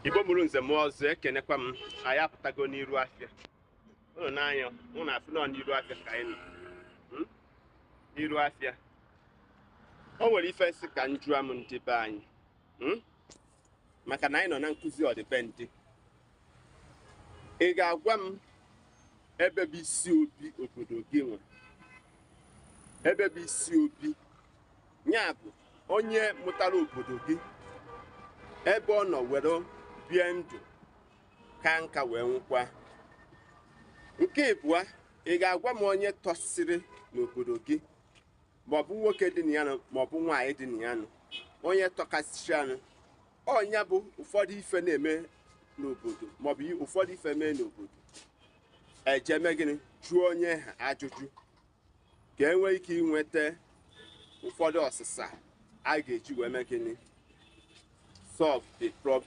Igbo mụrụ nze m ọzọ ekenekwa m anyị apụtago n'iru afịa ụnụ n'anya ụnụ afụ nọ n'iru afịa ka anyị nọ n'iru afịa o nwere ife nsị ka m jụọ m ndị be anyị maka na anyị nọ na nkụzi ọdịbendị ị ga-agwa m ebe bụ isi obi obodo gị nwe ebe bụ isi obi ya bụ onye mụtara obodo gị ebe ọ nọ were bie ndụ ka nka wee nwụkwa. Nke ịbụa ị ga-agwa m onye tọsịrị n'obodo gị maọbụ nwoke dị na ya nọ maọbụ nwaanyị dị na ya nọ onye tọkasịrị ọnya bụ ụfọdụ ife na-eme n'obodo maọbụ ụfọdụ ife mee n'obodo eje mee gịnị jụọ onye ha ajụjụ ka e nwee ike inweta ụfọdụ ọsịsa a ga-eji wee mee gịnị solve the problem.